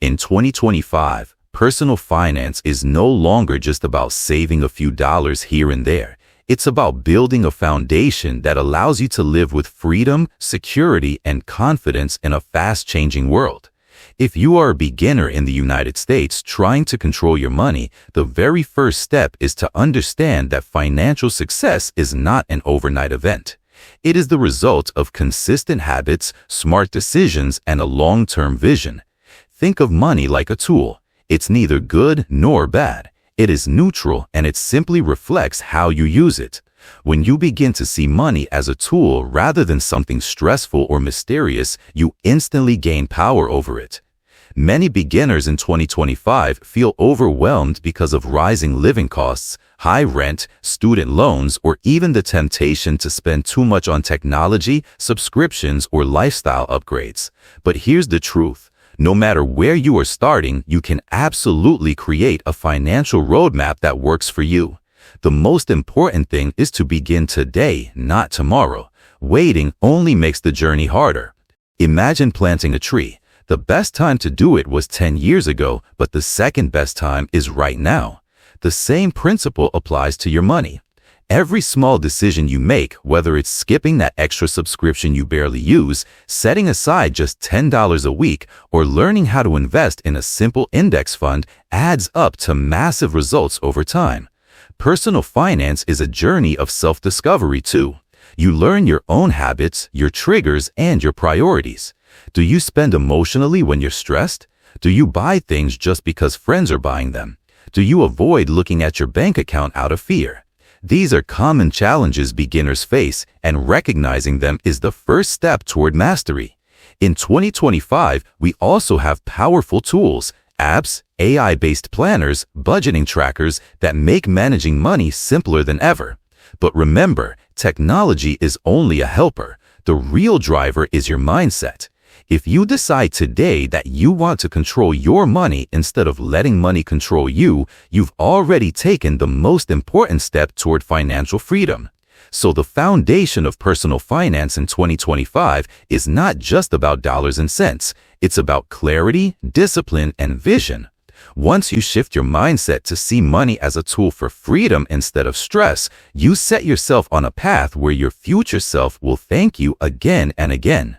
In 2025, personal finance is no longer just about saving a few dollars here and there. It's about building a foundation that allows you to live with freedom, security, and confidence in a fast-changing world. If you are a beginner in the United States trying to control your money, the very first step is to understand that financial success is not an overnight event. It is the result of consistent habits, smart decisions, and a long-term vision. Think of money like a tool. It's neither good nor bad. It is neutral, and it simply reflects how you use it. When you begin to see money as a tool rather than something stressful or mysterious, you instantly gain power over it. Many beginners in 2025 feel overwhelmed because of rising living costs, high rent, student loans, or even the temptation to spend too much on technology, subscriptions, or lifestyle upgrades. But here's the truth. No matter where you are starting, you can absolutely create a financial roadmap that works for you. The most important thing is to begin today, not tomorrow. Waiting only makes the journey harder. Imagine planting a tree. The best time to do it was 10 years ago, but the second best time is right now. The same principle applies to your money. Every small decision you make, whether it's skipping that extra subscription you barely use, setting aside just $10 a week, or learning how to invest in a simple index fund, adds up to massive results over time. Personal finance is a journey of self-discovery too. You learn your own habits, your triggers, and your priorities. Do you spend emotionally when you're stressed? Do you buy things just because friends are buying them? Do you avoid looking at your bank account out of fear? These are common challenges beginners face, and recognizing them is the first step toward mastery. In 2025, we also have powerful tools, apps, AI-based planners, budgeting trackers that make managing money simpler than ever. But remember, technology is only a helper. The real driver is your mindset. If you decide today that you want to control your money instead of letting money control you, you've already taken the most important step toward financial freedom. So the foundation of personal finance in 2025 is not just about dollars and cents. It's about clarity, discipline, and vision. Once you shift your mindset to see money as a tool for freedom instead of stress, you set yourself on a path where your future self will thank you again and again.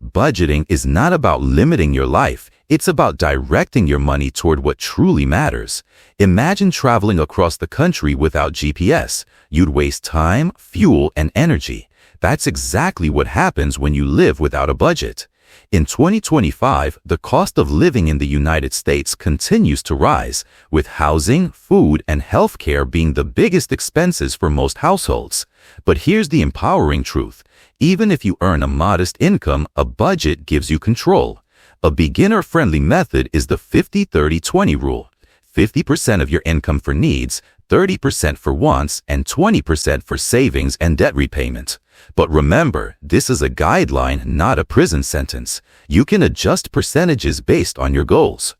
Budgeting is not about limiting your life. It's about directing your money toward what truly matters. Imagine traveling across the country without GPS. You'd waste time, fuel, and energy. That's exactly what happens when you live without a budget. In 2025, the cost of living in the United States continues to rise, with housing, food, and healthcare being the biggest expenses for most households. But here's the empowering truth. Even if you earn a modest income, a budget gives you control. A beginner-friendly method is the 50-30-20 rule. 50% of your income for needs, 30% for wants, and 20% for savings and debt repayment. But remember, this is a guideline, not a prison sentence. You can adjust percentages based on your goals.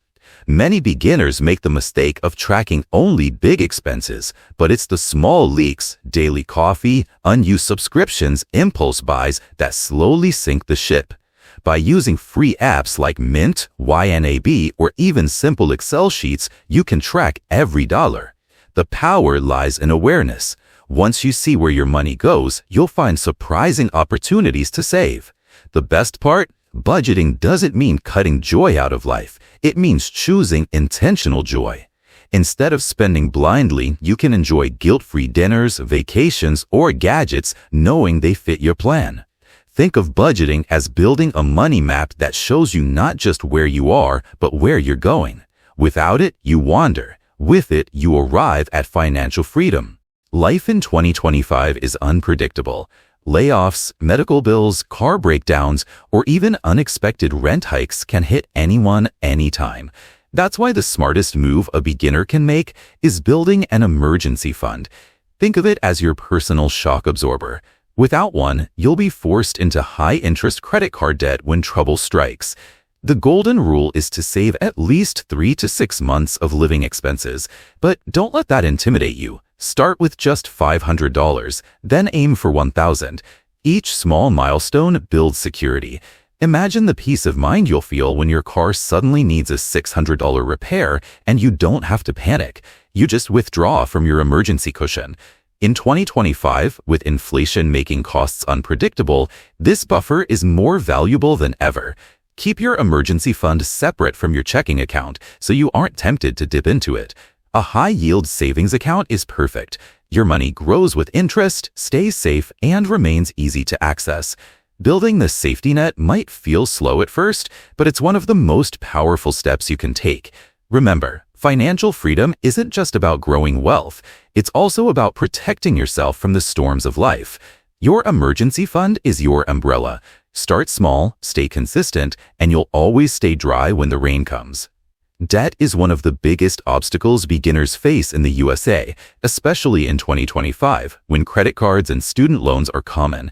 Many beginners make the mistake of tracking only big expenses, but it's the small leaks, daily coffee, unused subscriptions, impulse buys that slowly sink the ship. By using free apps like Mint, YNAB, or even simple Excel sheets, you can track every dollar. The power lies in awareness. Once you see where your money goes, you'll find surprising opportunities to save. The best part? Budgeting doesn't mean cutting joy out of life. It means choosing intentional joy. Instead of spending blindly, you can enjoy guilt-free dinners, vacations, or gadgets knowing they fit your plan. Think of budgeting as building a money map that shows you not just where you are, but where you're going. Without it, you wander. With it, you arrive at financial freedom. Life in 2025 is unpredictable. Layoffs, medical bills, car breakdowns, or even unexpected rent hikes can hit anyone, anytime. That's why the smartest move a beginner can make is building an emergency fund. Think of it as your personal shock absorber. Without one, you'll be forced into high-interest credit card debt when trouble strikes. The golden rule is to save at least 3 to 6 months of living expenses, but don't let that intimidate you. Start with just $500, then aim for $1,000. Each small milestone builds security. Imagine the peace of mind you'll feel when your car suddenly needs a $600 repair and you don't have to panic. You just withdraw from your emergency cushion. In 2025, with inflation making costs unpredictable, this buffer is more valuable than ever. Keep your emergency fund separate from your checking account so you aren't tempted to dip into it. A high-yield savings account is perfect. Your money grows with interest, stays safe, and remains easy to access. Building this safety net might feel slow at first, but it's one of the most powerful steps you can take. Remember, financial freedom isn't just about growing wealth. It's also about protecting yourself from the storms of life. Your emergency fund is your umbrella. Start small, stay consistent, and you'll always stay dry when the rain comes. Debt is one of the biggest obstacles beginners face in the USA, especially in 2025, when credit cards and student loans are common.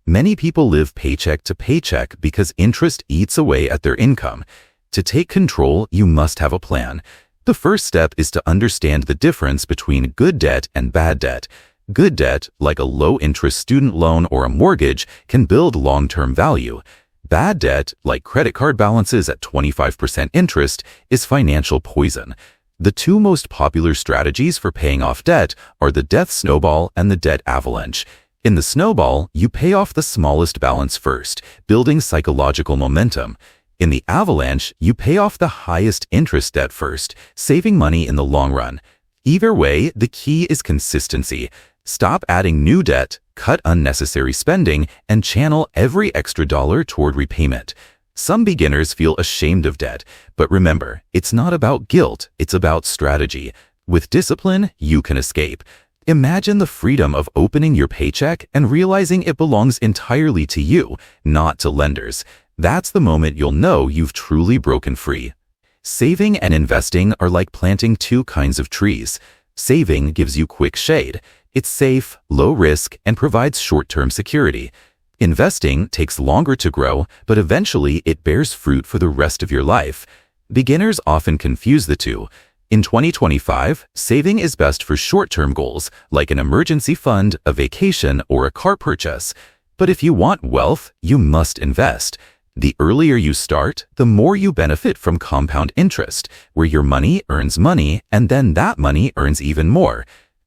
Many people live paycheck to paycheck because interest eats away at their income. To take control, you must have a plan. The first step is to understand the difference between good debt and bad debt. Good debt, like a low-interest student loan or a mortgage, can build long-term value. Bad debt, like credit card balances at 25% interest, is financial poison. The two most popular strategies for paying off debt are the debt snowball and the debt avalanche. In the snowball, you pay off the smallest balance first, building psychological momentum. In the avalanche, you pay off the highest interest debt first, saving money in the long run. Either way, the key is consistency. Stop adding new debt, cut unnecessary spending, and channel every extra dollar toward repayment. Some beginners feel ashamed of debt, but remember, it's not about guilt, it's about strategy. With discipline, you can escape. Imagine the freedom of opening your paycheck and realizing it belongs entirely to you, not to lenders. That's the moment you'll know you've truly broken free. Saving and investing are like planting two kinds of trees. Saving gives you quick shade. It's safe, low risk, and provides short-term security. Investing takes longer to grow, but eventually it bears fruit for the rest of your life. Beginners often confuse the two. In 2025, saving is best for short-term goals, like an emergency fund, a vacation, or a car purchase. But if you want wealth, you must invest. The earlier you start, the more you benefit from compound interest, where your money earns money, and then that money earns even more.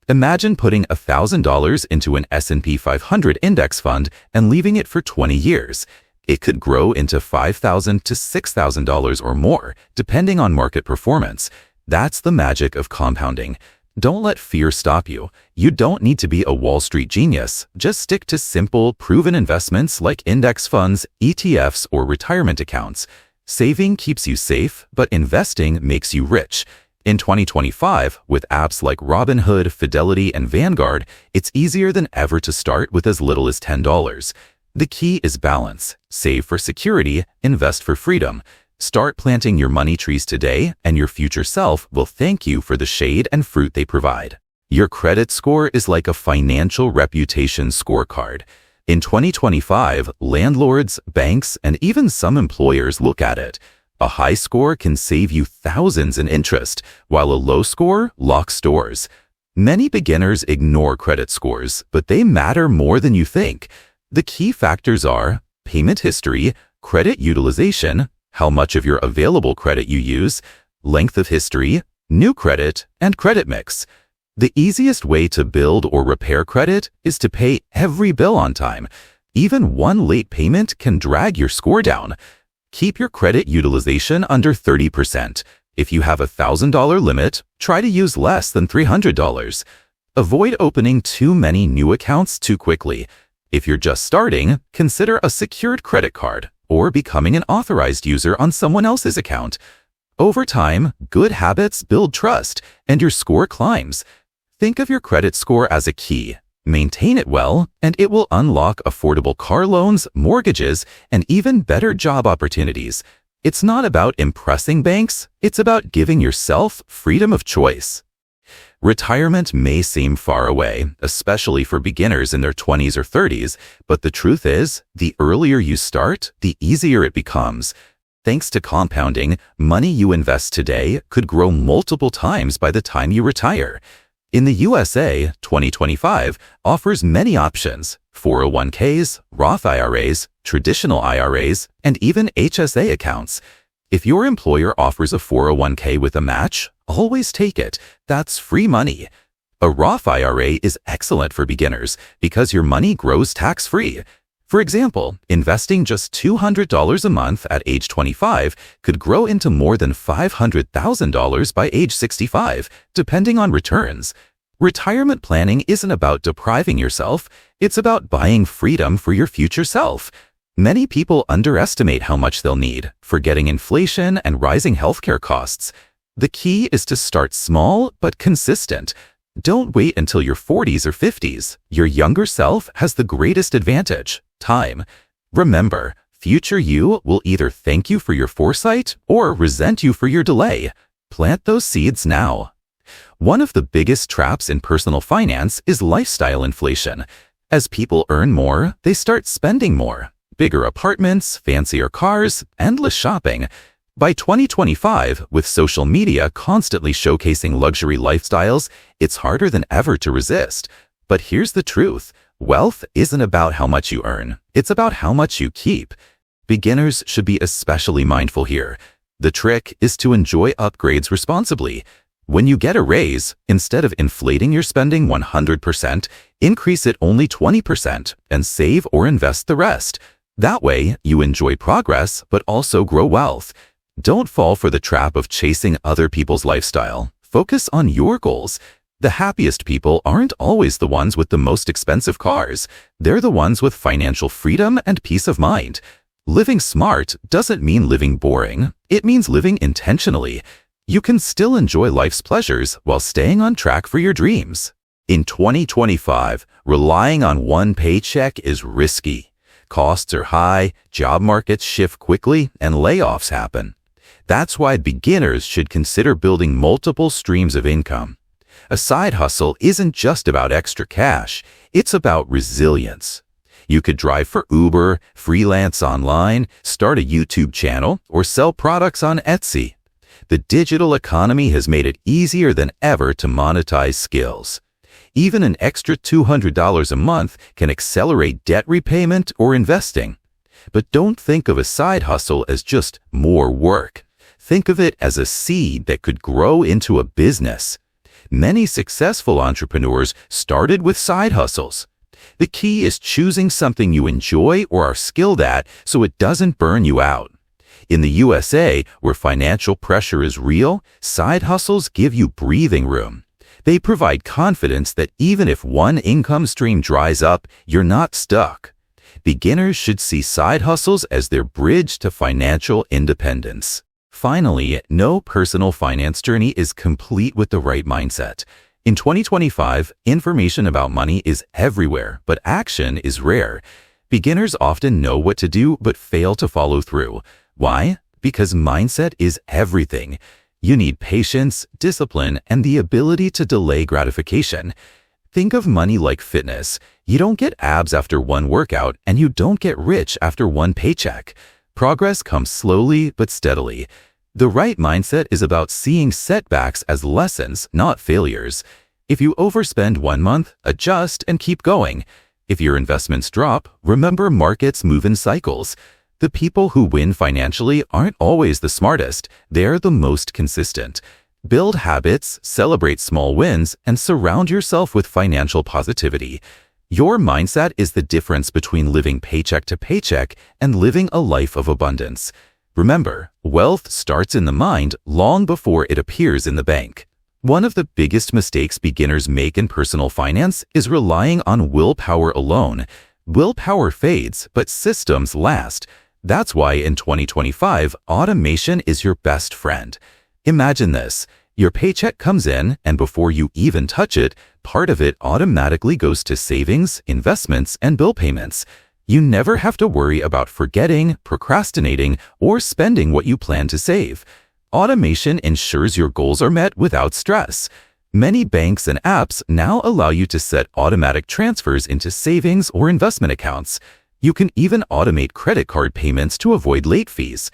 Imagine putting $1,000 into an S&P 500 index fund and leaving it for 20 years. It could grow into $5,000 to $6,000 or more, depending on market performance. That's the magic of compounding. Don't let fear stop you. You don't need to be a Wall Street genius. Just stick to simple, proven investments like index funds, ETFs, or retirement accounts. Saving keeps you safe, but investing makes you rich. In 2025, with apps like Robinhood, Fidelity, and Vanguard, it's easier than ever to start with as little as $10. The key is balance. Save for security, invest for freedom. Start planting your money trees today, and your future self will thank you for the shade and fruit they provide. Your credit score is like a financial reputation scorecard. In 2025, landlords, banks, and even some employers look at it. A high score can save you thousands in interest, while a low score locks doors. Many beginners ignore credit scores, but they matter more than you think. The key factors are payment history, credit utilization, how much of your available credit you use, length of history, new credit, and credit mix. The easiest way to build or repair credit is to pay every bill on time. Even one late payment can drag your score down. Keep your credit utilization under 30%. If you have a $1,000 limit, try to use less than $300. Avoid opening too many new accounts too quickly. If you're just starting, consider a secured credit card or becoming an authorized user on someone else's account. Over time, good habits build trust, and your score climbs. Think of your credit score as a key. Maintain it well, and it will unlock affordable car loans, mortgages, and even better job opportunities. It's not about impressing banks, it's about giving yourself freedom of choice. Retirement may seem far away, especially for beginners in their 20s or 30s, but the truth is, the earlier you start, the easier it becomes. Thanks to compounding, money you invest today could grow multiple times by the time you retire. In the USA, 2025 offers many options: 401ks, Roth IRAs, traditional IRAs, and even HSA accounts. If your employer offers a 401k with a match, always take it. That's free money. A Roth IRA is excellent for beginners because your money grows tax-free. For example, investing just $200 a month at age 25 could grow into more than $500,000 by age 65, depending on returns. Retirement planning isn't about depriving yourself, it's about buying freedom for your future self. Many people underestimate how much they'll need, forgetting inflation and rising healthcare costs. The key is to start small but consistent. Don't wait until your 40s or 50s. Your younger self has the greatest advantage: time. Remember, future you will either thank you for your foresight or resent you for your delay. Plant those seeds now. One of the biggest traps in personal finance is lifestyle inflation. As people earn more, they start spending more. Bigger apartments, fancier cars, endless shopping. By 2025, with social media constantly showcasing luxury lifestyles, it's harder than ever to resist. But here's the truth: wealth isn't about how much you earn, it's about how much you keep. Beginners should be especially mindful here. The trick is to enjoy upgrades responsibly. When you get a raise, instead of inflating your spending 100%, increase it only 20% and save or invest the rest. That way, you enjoy progress but also grow wealth. Don't fall for the trap of chasing other people's lifestyle. Focus on your goals. The happiest people aren't always the ones with the most expensive cars. They're the ones with financial freedom and peace of mind. Living smart doesn't mean living boring. It means living intentionally. You can still enjoy life's pleasures while staying on track for your dreams. In 2025, relying on one paycheck is risky. Costs are high, job markets shift quickly, and layoffs happen. That's why beginners should consider building multiple streams of income. A side hustle isn't just about extra cash, it's about resilience. You could drive for Uber, freelance online, start a YouTube channel, or sell products on Etsy. The digital economy has made it easier than ever to monetize skills. Even an extra $200 a month can accelerate debt repayment or investing. But don't think of a side hustle as just more work. Think of it as a seed that could grow into a business. Many successful entrepreneurs started with side hustles. The key is choosing something you enjoy or are skilled at so it doesn't burn you out. In the USA, where financial pressure is real, side hustles give you breathing room. They provide confidence that even if one income stream dries up, you're not stuck. Beginners should see side hustles as their bridge to financial independence. Finally, no personal finance journey is complete with the right mindset. In 2025, information about money is everywhere, but action is rare. Beginners often know what to do but fail to follow through. Why? Because mindset is everything. You need patience, discipline, and the ability to delay gratification. Think of money like fitness. You don't get abs after one workout, and you don't get rich after one paycheck. Progress comes slowly but steadily. The right mindset is about seeing setbacks as lessons, not failures. If you overspend 1 month, adjust and keep going. If your investments drop, remember markets move in cycles. The people who win financially aren't always the smartest, they're the most consistent. Build habits, celebrate small wins, and surround yourself with financial positivity. Your mindset is the difference between living paycheck to paycheck and living a life of abundance. Remember, wealth starts in the mind long before it appears in the bank. One of the biggest mistakes beginners make in personal finance is relying on willpower alone. Willpower fades, but systems last. That's why in 2025, automation is your best friend. Imagine this. Your paycheck comes in, and before you even touch it, part of it automatically goes to savings, investments, and bill payments. You never have to worry about forgetting, procrastinating, or spending what you plan to save. Automation ensures your goals are met without stress. Many banks and apps now allow you to set automatic transfers into savings or investment accounts. You can even automate credit card payments to avoid late fees.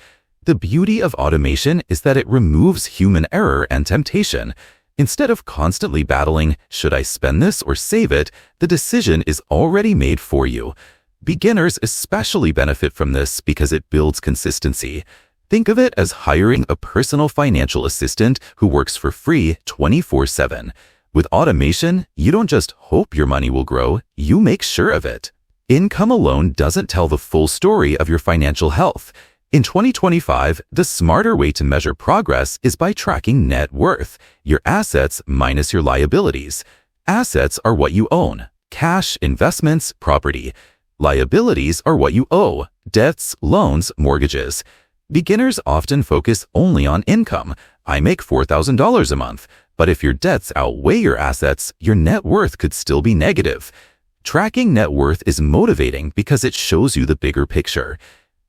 The beauty of automation is that it removes human error and temptation. Instead of constantly battling, should I spend this or save it, the decision is already made for you. Beginners especially benefit from this because it builds consistency. Think of it as hiring a personal financial assistant who works for free 24/7. With automation, you don't just hope your money will grow, you make sure of it. Income alone doesn't tell the full story of your financial health. In 2025, the smarter way to measure progress is by tracking net worth, your assets minus your liabilities. Assets are what you own: cash, investments, property. Liabilities are what you owe: debts, loans, mortgages. Beginners often focus only on income. I make $4,000 a month. But if your debts outweigh your assets, your net worth could still be negative. Tracking net worth is motivating because it shows you the bigger picture.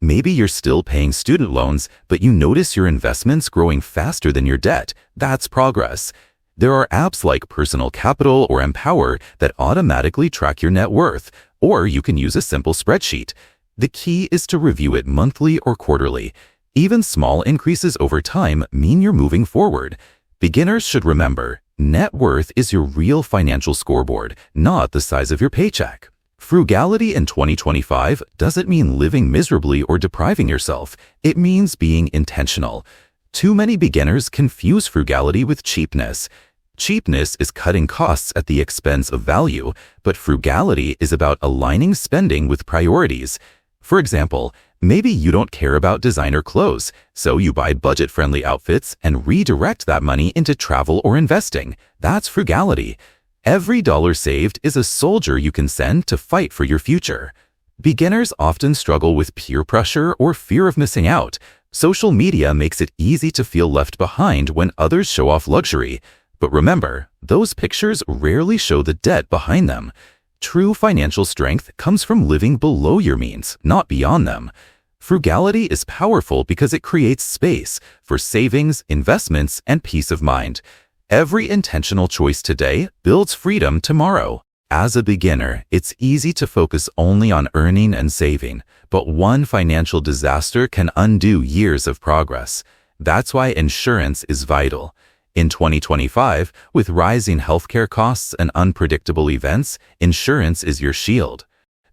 Maybe you're still paying student loans, but you notice your investments growing faster than your debt. That's progress. There are apps like Personal Capital or Empower that automatically track your net worth, or you can use a simple spreadsheet. The key is to review it monthly or quarterly. Even small increases over time mean you're moving forward. Beginners should remember, net worth is your real financial scoreboard, not the size of your paycheck. Frugality in 2025 doesn't mean living miserably or depriving yourself. It means being intentional. Too many beginners confuse frugality with cheapness. Cheapness is cutting costs at the expense of value, but frugality is about aligning spending with priorities. For example, maybe you don't care about designer clothes, so you buy budget-friendly outfits and redirect that money into travel or investing. That's frugality. Every dollar saved is a soldier you can send to fight for your future. Beginners often struggle with peer pressure or fear of missing out. Social media makes it easy to feel left behind when others show off luxury. But remember, those pictures rarely show the debt behind them. True financial strength comes from living below your means, not beyond them. Frugality is powerful because it creates space for savings, investments, and peace of mind. Every intentional choice today builds freedom tomorrow. As a beginner, it's easy to focus only on earning and saving, but one financial disaster can undo years of progress. That's why insurance is vital. In 2025, with rising healthcare costs and unpredictable events, insurance is your shield.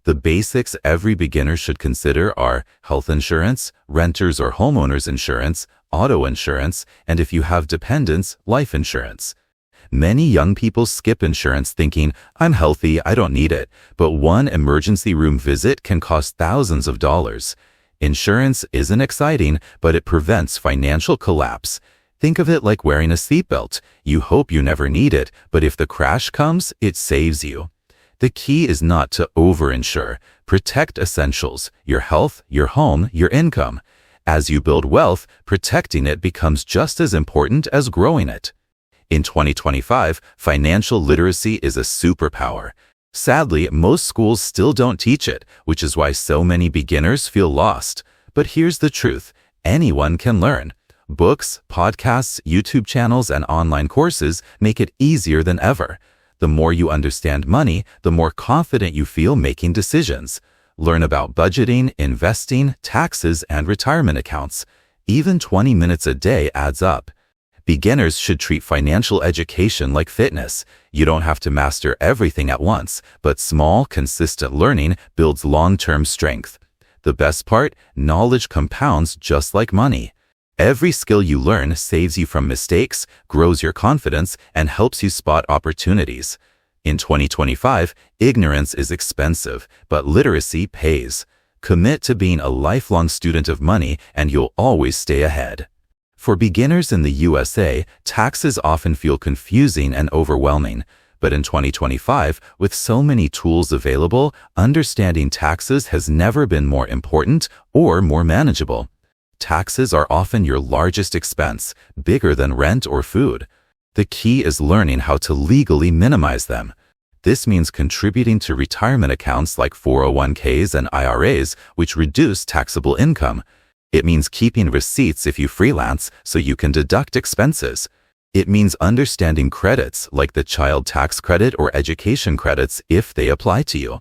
The basics every beginner should consider are health insurance, renter's or homeowner's insurance, auto insurance, and if you have dependents, life insurance. Many young people skip insurance thinking, I'm healthy, I don't need it, but one emergency room visit can cost thousands of dollars. Insurance isn't exciting, but it prevents financial collapse. Think of it like wearing a seatbelt. You hope you never need it, but if the crash comes, it saves you. The key is not to over-insure. Protect essentials: your health, your home, your income. As you build wealth, protecting it becomes just as important as growing it. In 2025, financial literacy is a superpower. Sadly, most schools still don't teach it, which is why so many beginners feel lost. But here's the truth: anyone can learn. Books, podcasts, YouTube channels, and online courses make it easier than ever. The more you understand money, the more confident you feel making decisions. Learn about budgeting, investing, taxes, and retirement accounts. Even 20 minutes a day adds up. Beginners should treat financial education like fitness. You don't have to master everything at once, but small, consistent learning builds long-term strength. The best part, knowledge compounds just like money. Every skill you learn saves you from mistakes, grows your confidence, and helps you spot opportunities. In 2025, ignorance is expensive, but literacy pays. Commit to being a lifelong student of money, and you'll always stay ahead. For beginners in the USA, taxes often feel confusing and overwhelming. But in 2025, with so many tools available, understanding taxes has never been more important or more manageable. Taxes are often your largest expense, bigger than rent or food. The key is learning how to legally minimize them. This means contributing to retirement accounts like 401ks and IRAs, which reduce taxable income. It means keeping receipts if you freelance so you can deduct expenses. It means understanding credits like the child tax credit or education credits if they apply to you.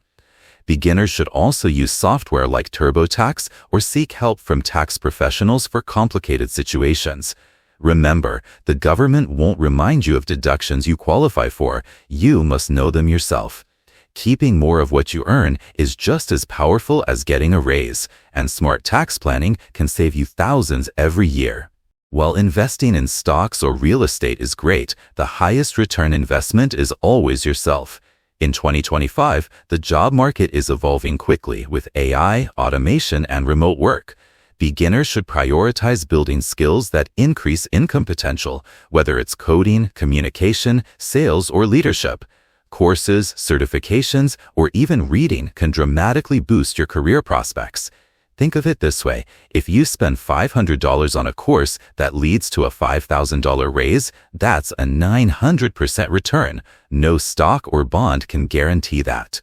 Beginners should also use software like TurboTax or seek help from tax professionals for complicated situations. Remember, the government won't remind you of deductions you qualify for. You must know them yourself. Keeping more of what you earn is just as powerful as getting a raise, and smart tax planning can save you thousands every year. While investing in stocks or real estate is great, the highest return investment is always yourself. In 2025, the job market is evolving quickly with AI, automation, and remote work. Beginners should prioritize building skills that increase income potential, whether it's coding, communication, sales, or leadership. Courses, certifications, or even reading can dramatically boost your career prospects. Think of it this way: if you spend $500 on a course that leads to a $5,000 raise, that's a 900% return. No stock or bond can guarantee that.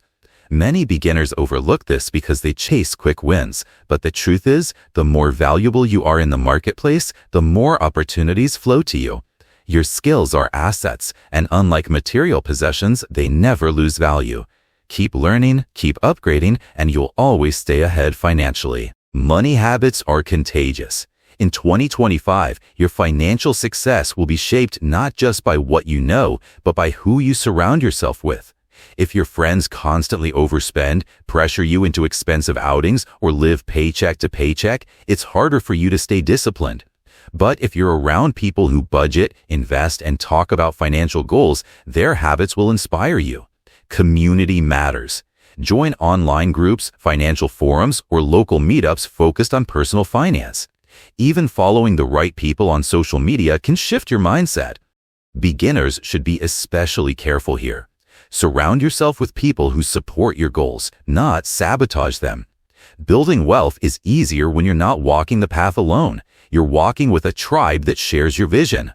Many beginners overlook this because they chase quick wins, but the truth is, the more valuable you are in the marketplace, the more opportunities flow to you. Your skills are assets, and unlike material possessions, they never lose value. Keep learning, keep upgrading, and you'll always stay ahead financially. Money habits are contagious. In 2025, your financial success will be shaped not just by what you know, but by who you surround yourself with. If your friends constantly overspend, pressure you into expensive outings, or live paycheck to paycheck, it's harder for you to stay disciplined. But if you're around people who budget, invest, and talk about financial goals, their habits will inspire you. Community matters. Join online groups, financial forums, or local meetups focused on personal finance. Even following the right people on social media can shift your mindset. Beginners should be especially careful here. Surround yourself with people who support your goals, not sabotage them. Building wealth is easier when you're not walking the path alone. You're walking with a tribe that shares your vision.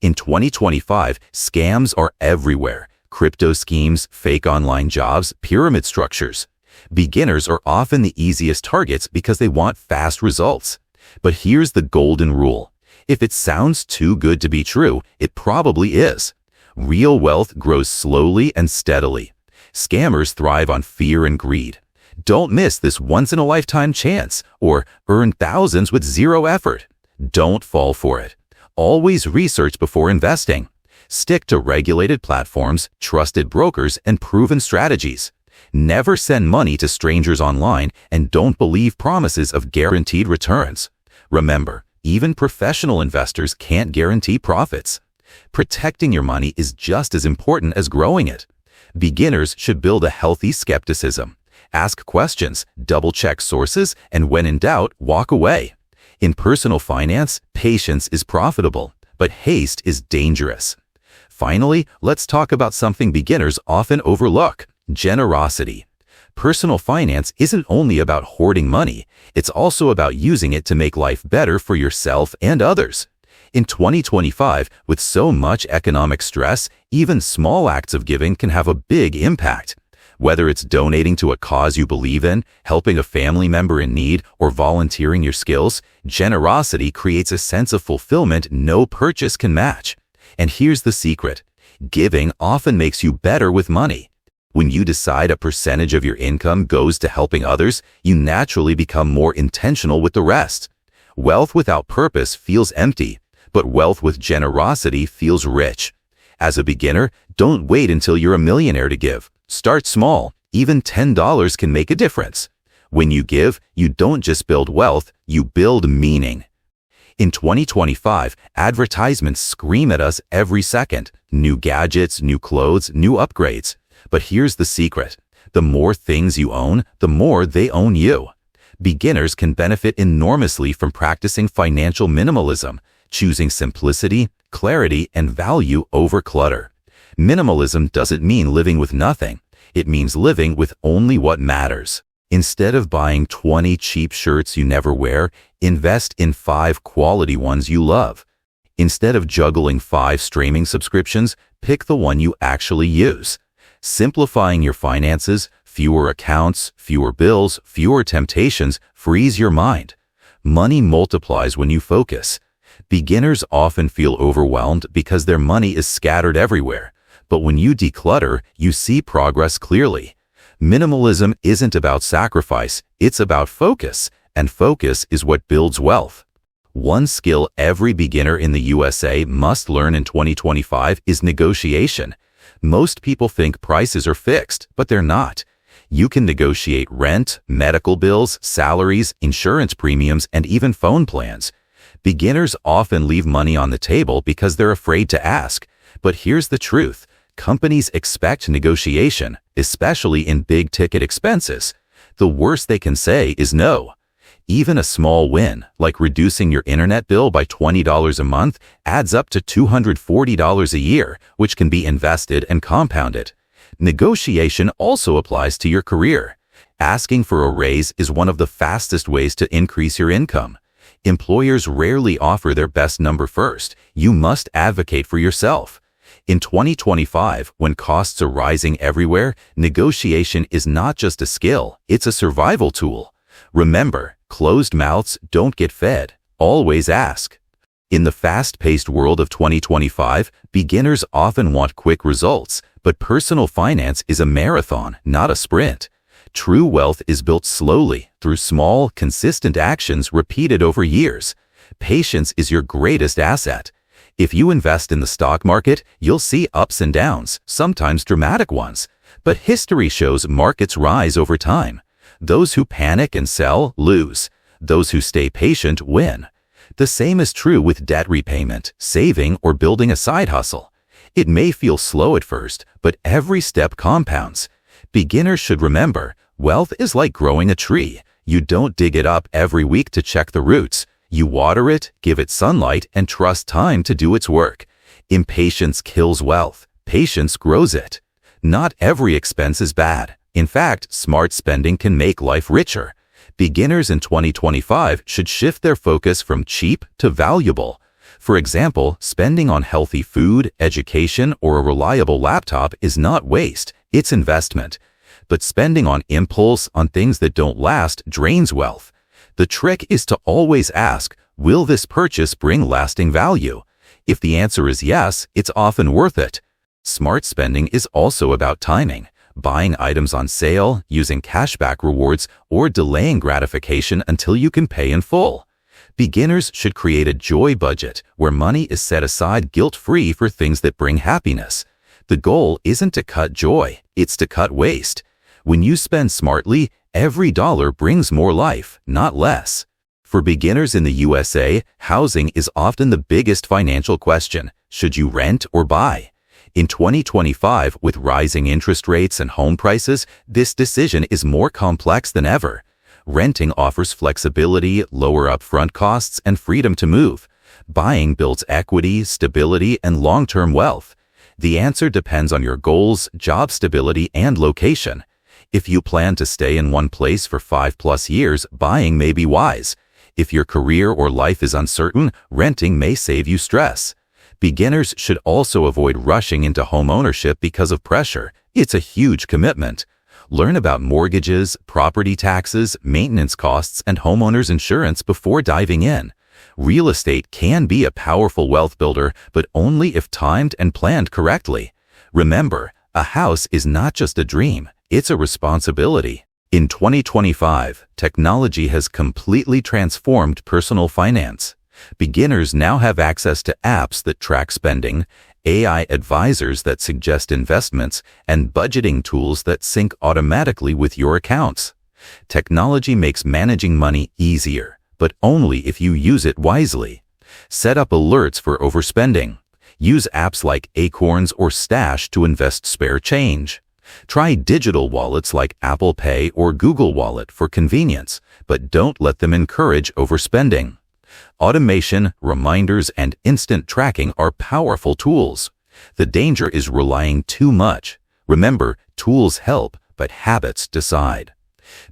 In 2025, scams are everywhere. Crypto schemes, fake online jobs, pyramid structures. Beginners are often the easiest targets because they want fast results. But here's the golden rule. If it sounds too good to be true, it probably is. Real wealth grows slowly and steadily. Scammers thrive on fear and greed. Don't miss this once-in-a-lifetime chance, or earn thousands with zero effort. Don't fall for it. Always research before investing. Stick to regulated platforms, trusted brokers, and proven strategies. Never send money to strangers online, and don't believe promises of guaranteed returns. Remember, even professional investors can't guarantee profits. Protecting your money is just as important as growing it. Beginners should build a healthy skepticism. Ask questions, double-check sources, and when in doubt, walk away. In personal finance, patience is profitable, but haste is dangerous. Finally, let's talk about something beginners often overlook: generosity. Personal finance isn't only about hoarding money, it's also about using it to make life better for yourself and others. In 2025, with so much economic stress, even small acts of giving can have a big impact. Whether it's donating to a cause you believe in, helping a family member in need, or volunteering your skills, generosity creates a sense of fulfillment no purchase can match. And here's the secret: giving often makes you better with money. When you decide a percentage of your income goes to helping others, you naturally become more intentional with the rest. Wealth without purpose feels empty, but wealth with generosity feels rich. As a beginner, don't wait until you're a millionaire to give. Start small. Even $10 can make a difference. When you give, you don't just build wealth, you build meaning. In 2025, advertisements scream at us every second. New gadgets, new clothes, new upgrades. But here's the secret: the more things you own, the more they own you. Beginners can benefit enormously from practicing financial minimalism, choosing simplicity, clarity, and value over clutter. Minimalism doesn't mean living with nothing. It means living with only what matters. Instead of buying 20 cheap shirts you never wear, invest in 5 quality ones you love. Instead of juggling 5 streaming subscriptions, pick the one you actually use. Simplifying your finances, fewer accounts, fewer bills, fewer temptations, frees your mind. Money multiplies when you focus. Beginners often feel overwhelmed because their money is scattered everywhere. But when you declutter, you see progress clearly. Minimalism isn't about sacrifice, it's about focus, and focus is what builds wealth. One skill every beginner in the USA must learn in 2025 is negotiation. Most people think prices are fixed, but they're not. You can negotiate rent, medical bills, salaries, insurance premiums, and even phone plans. Beginners often leave money on the table because they're afraid to ask. But here's the truth. Companies expect negotiation, especially in big-ticket expenses. The worst they can say is no. Even a small win, like reducing your internet bill by $20 a month, adds up to $240 a year, which can be invested and compounded. Negotiation also applies to your career. Asking for a raise is one of the fastest ways to increase your income. Employers rarely offer their best number first. You must advocate for yourself. In 2025, when costs are rising everywhere, negotiation is not just a skill, it's a survival tool. Remember, closed mouths don't get fed. Always ask. In the fast-paced world of 2025, beginners often want quick results, but personal finance is a marathon, not a sprint. True wealth is built slowly, through small, consistent actions repeated over years. Patience is your greatest asset. If you invest in the stock market, you'll see ups and downs, sometimes dramatic ones. But history shows markets rise over time. Those who panic and sell lose. Those who stay patient win. The same is true with debt repayment, saving, or building a side hustle. It may feel slow at first, but every step compounds. Beginners should remember, wealth is like growing a tree. You don't dig it up every week to check the roots. You water it, give it sunlight, and trust time to do its work. Impatience kills wealth. Patience grows it. Not every expense is bad. In fact, smart spending can make life richer. Beginners in 2025 should shift their focus from cheap to valuable. For example, spending on healthy food, education, or a reliable laptop is not waste, it's investment. But spending on impulse, on things that don't last, drains wealth. The trick is to always ask, will this purchase bring lasting value? If the answer is yes, it's often worth it. Smart spending is also about timing. Buying items on sale, using cashback rewards, or delaying gratification until you can pay in full. Beginners should create a joy budget where money is set aside guilt-free for things that bring happiness. The goal isn't to cut joy, it's to cut waste. When you spend smartly, every dollar brings more life, not less. For beginners in the USA, housing is often the biggest financial question. Should you rent or buy? In 2025, with rising interest rates and home prices, this decision is more complex than ever. Renting offers flexibility, lower upfront costs, and freedom to move. Buying builds equity, stability, and long-term wealth. The answer depends on your goals, job stability, and location. If you plan to stay in one place for 5+ years, buying may be wise. If your career or life is uncertain, renting may save you stress. Beginners should also avoid rushing into home ownership because of pressure. It's a huge commitment. Learn about mortgages, property taxes, maintenance costs, and homeowners insurance before diving in. Real estate can be a powerful wealth builder, but only if timed and planned correctly. Remember, a house is not just a dream, it's a responsibility. In 2025, technology has completely transformed personal finance. Beginners now have access to apps that track spending, AI advisors that suggest investments, and budgeting tools that sync automatically with your accounts. Technology makes managing money easier, but only if you use it wisely. Set up alerts for overspending. Use apps like Acorns or Stash to invest spare change. Try digital wallets like Apple Pay or Google Wallet for convenience, but don't let them encourage overspending. Automation, reminders, and instant tracking are powerful tools. The danger is relying too much. Remember, tools help, but habits decide.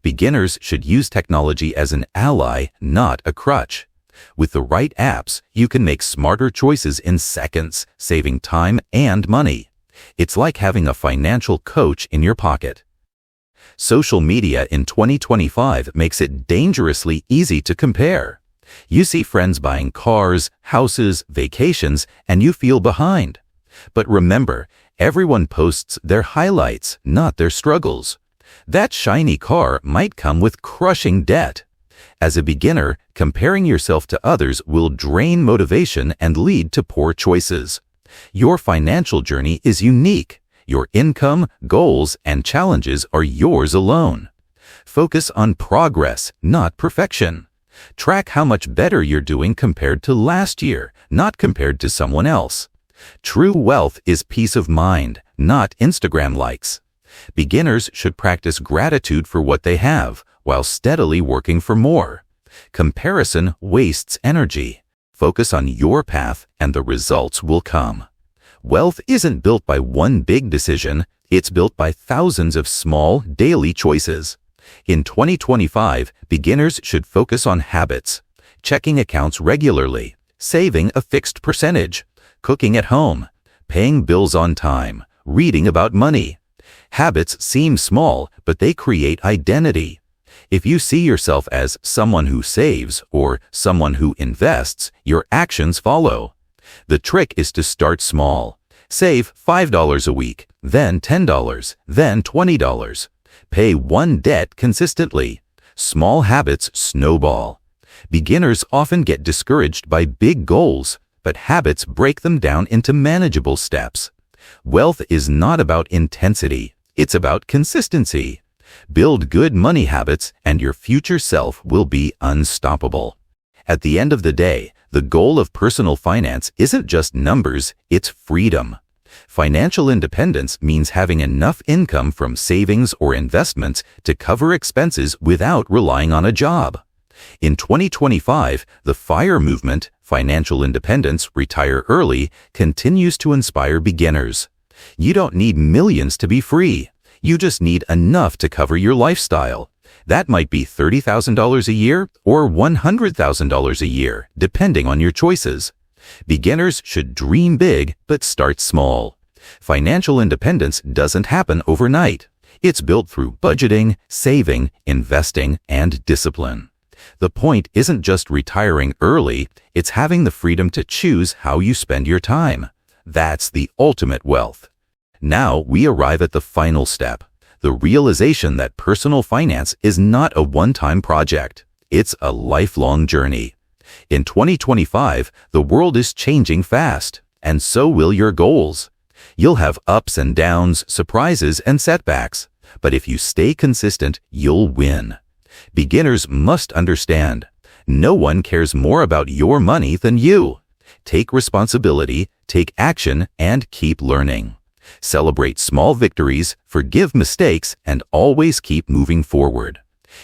Beginners should use technology as an ally, not a crutch. With the right apps, you can make smarter choices in seconds, saving time and money. It's like having a financial coach in your pocket. Social media in 2025 makes it dangerously easy to compare. You see friends buying cars, houses, vacations, and you feel behind. But remember, everyone posts their highlights, not their struggles. That shiny car might come with crushing debt. As a beginner, comparing yourself to others will drain motivation and lead to poor choices. Your financial journey is unique. Your income, goals, and challenges are yours alone. Focus on progress, not perfection. Track how much better you're doing compared to last year, not compared to someone else. True wealth is peace of mind, not Instagram likes. Beginners should practice gratitude for what they have, while steadily working for more. Comparison wastes energy. Focus on your path and the results will come. Wealth isn't built by one big decision, it's built by thousands of small, daily choices. In 2025, beginners should focus on habits, checking accounts regularly, saving a fixed percentage, cooking at home, paying bills on time, reading about money. Habits seem small, but they create identity. If you see yourself as someone who saves or someone who invests, your actions follow. The trick is to start small. Save $5 a week, then $10, then $20. Pay one debt consistently. Small habits snowball. Beginners often get discouraged by big goals, but habits break them down into manageable steps. Wealth is not about intensity, it's about consistency. Build good money habits and your future self will be unstoppable. At the end of the day, the goal of personal finance isn't just numbers, it's freedom. Financial independence means having enough income from savings or investments to cover expenses without relying on a job. In 2025, the FIRE movement, Financial Independence, Retire Early, continues to inspire beginners. You don't need millions to be free. You just need enough to cover your lifestyle. That might be $30,000 a year or $100,000 a year, depending on your choices. Beginners should dream big, but start small. Financial independence doesn't happen overnight. It's built through budgeting, saving, investing, and discipline. The point isn't just retiring early, it's having the freedom to choose how you spend your time. That's the ultimate wealth. Now we arrive at the final step, the realization that personal finance is not a one-time project. It's a lifelong journey. In 2025, the world is changing fast, and so will your goals. You'll have ups and downs, surprises and setbacks, but if you stay consistent, you'll win. Beginners must understand, no one cares more about your money than you. Take responsibility, take action, and keep learning. Celebrate small victories, forgive mistakes, and always keep moving forward.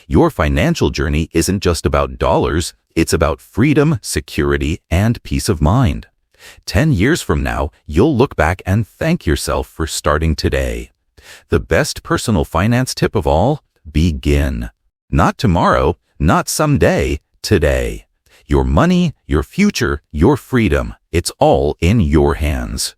Your financial journey isn't just about dollars, it's about freedom, security, and peace of mind. 10 years from now, you'll look back and thank yourself for starting today. The best personal finance tip of all? Begin. Not tomorrow, not someday, today. Your money, your future, your freedom, it's all in your hands.